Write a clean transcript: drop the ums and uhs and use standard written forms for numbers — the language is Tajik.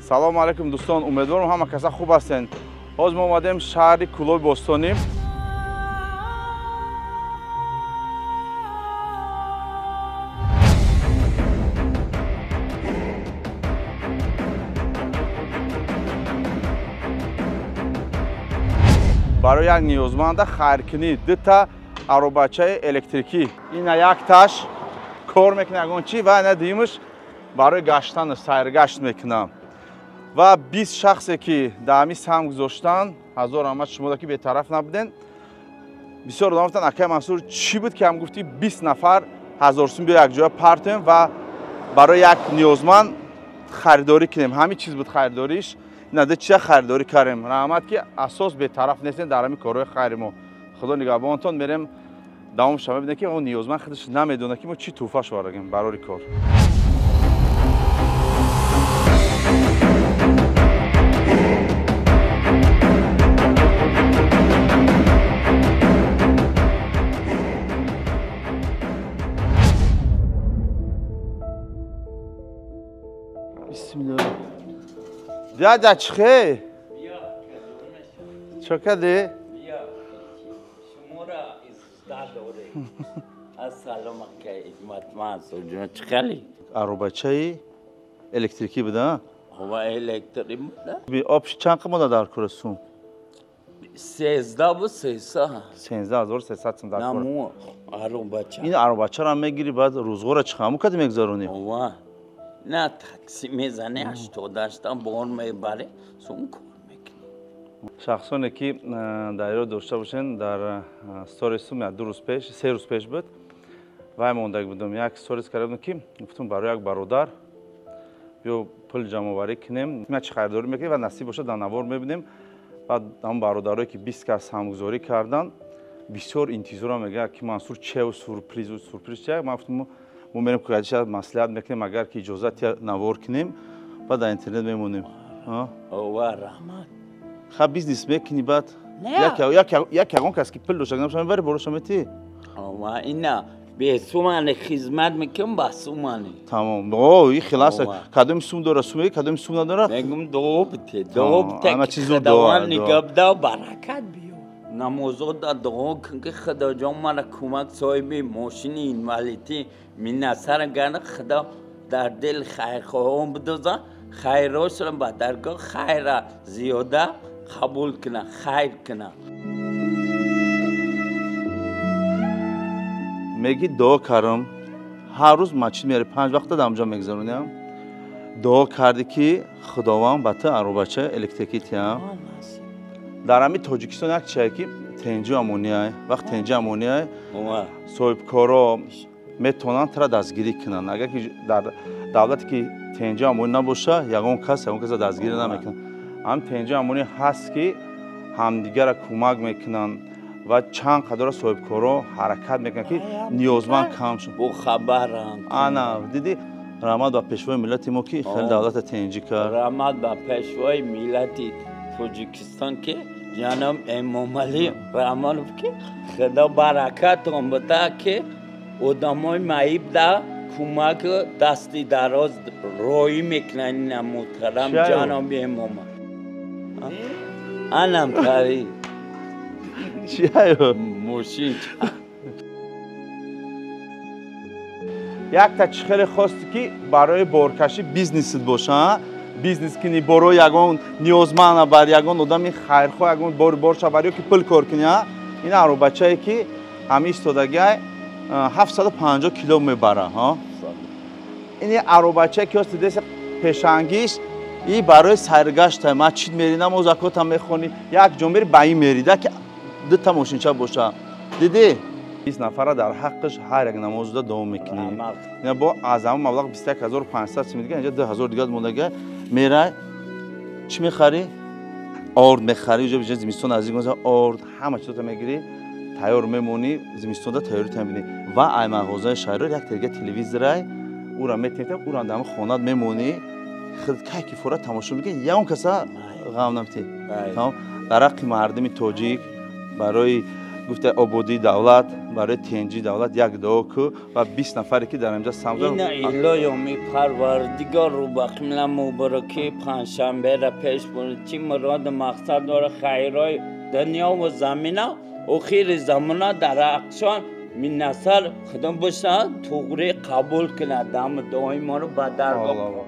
салому алайкум дӯстон, умедворам ҳама каса хуб ҳастен. ҳозир мо омадем шаҳри Кӯлои Бостонӣ. барои як ниёзманда хайркунӣ дута аробачаи электрикӣ. Ина якташ кор мекунад ягон чӣ ва ина дуюмаш барои гаштан сайргашт мекунам. ва 20 шахсе ки дар ҳамин сам гузоштан, ҳазор раҳмат шумода ки бетараф набуден. бисёр одам гуфтанд акай Мансур чӣ буд ки ҳам гуфти 20 нафар 1000 сум биё якҷоя партем ва барои як ниёзманд харидорӣ кунем. Ҳамин чиз буд харидориш. ина ду чия харидорӣ кардем. Раҳмат ки асос бетараф нестем дар ҳамин корҳои хайри мо. худо нигаҳбонтон. мерем давомаш мебинем ки он ниёзманд худаш намедонад ки мо чӣ тӯҳфаш вардагем барори кор. Bismillah. Dada çıkı. Çok hadi. Şumura istadore. Assalamu alaikum. Matman çıkalı. Arabaçayı elektriki bu da. Hava elektrik mi da? Bir opş çankı mı da dar kurasın? 13 bu 13. 13000 sesatım dar kur. Namu arabaça. Yine arabaça ram megiri baz rozgora çıkamı kadı megzaruni. Hava. نه تاکسی میزنه 88 تا بار میبره سون کار میکنه. شخصانی که در ایران داشته باشند در استوریسم یا 2 روز پیش 3 روز پیش بود و مونده بودم یک استوریس کردم که گفتم برای یک برادر بیا پول جمع آوری کنیم ما چه خریداری میکنیم و نصیب باشه در نوار میبینیم بعد هم برادرایی که 20 کس همگذاری کردن بسیار انتظار میگه که منصور چه و سورپرایز چه ما گفتم ما میریم که مصلحت میکنیم اگر که اجازت نوار کنیم بعد در اینترنت میمونیم. اوه رحمت. خب بیزنس میکنی بعد یک یکون کس که پول داشته نمیشه میبره بروش میتی. اوه اینا به سومانه خدمت میکنم با سومانه. تمام. اوه این خلاصه. کدوم سوم داره سومی کدوم سوم نداره؟ میگم دو بته. دوان نگاب دا برکت بیو. نمازات دعا کن که خدا جان مرا کمک صاحب ماشین اینوالیدی من نصر گرد خدا در دل خیر خواهم بدوزه خیراش را به درگاه خیر زیاده قبول کنه خیر کنه. میگی دعا کردم هر روز ماشین میاره 5 وقت دامجا میگذرونم دعا کردی که خداوند بته عروبچه الکتریکی تیام در همین تاجیکستان یک چیزی که تنجی امونیای وقت تنجی امونیای صاحب کارا میتونن ترا دستگیری کنن اگر که در دولتی که تنجی امونی نباشه یگان کس دستگیری نمیکنن هم تنجی امونی هست که همدیگر را کمک میکنن و چند قدر صاحب کارا حرکت میکنن که نیازمند کم شد بو خبرم انا دیدی رحمت با پیشوای ملت ما که خیلی دولت تنجی کرد رحمت با پیشوای ملت تاجیکستان که جناب امام علی رحمت که خدا برکت هم بده که آدمای معیب دا کمک دستی دراز روی میکنن محترم جناب امام انم کاری چیه ماشین یک تا خیلی خواستی که برای بارکشی بیزنست باشه بیزنس کنی برو یگان نیازمند بر یگان آدمی خیرخواه یگان بارش برای که پول کار کنی این عروبچه‌ای که همی ایستادگی 750 کیلو میبره ها این عروبچه که است دست پیشانگیش این برای سرگشت مسجد میری نماز زکات هم میخونی یک جمعه بایی میریده که دو تا ماشینچه باشه دیدی 20 نفر در حقش هر یک نماز دوام میکنی نه با از همون مبلغ 21500 سوم دیگه اینجا 2000 دیگه موندگی میره چی میخری آرد میخری اونجا به زمستون از این آرد همه چیزا میگیری تیار میمونی زمستون دا تیاری میبینی و ای مغازه شهر یک دیگه تلویزیون او را میتونی او را دم خانه میمونی خود که فورا تماشا میکنی یا اون کسا غم نمیتی تمام در حق مردم تاجیک برای گفته آبادی دولت برای تنجی دولت یک دعا کو و 20 نفری که در اینجا سمزا این الهی پروردگار رو بخمل مبارکی پنجشنبه را پیش برد چی مراد مقصد داره خیرای دنیا و زمینه و خیر زمانه در اقشان من نصر خدم بشه توغری قبول کنه دم دعای ما رو به درگاه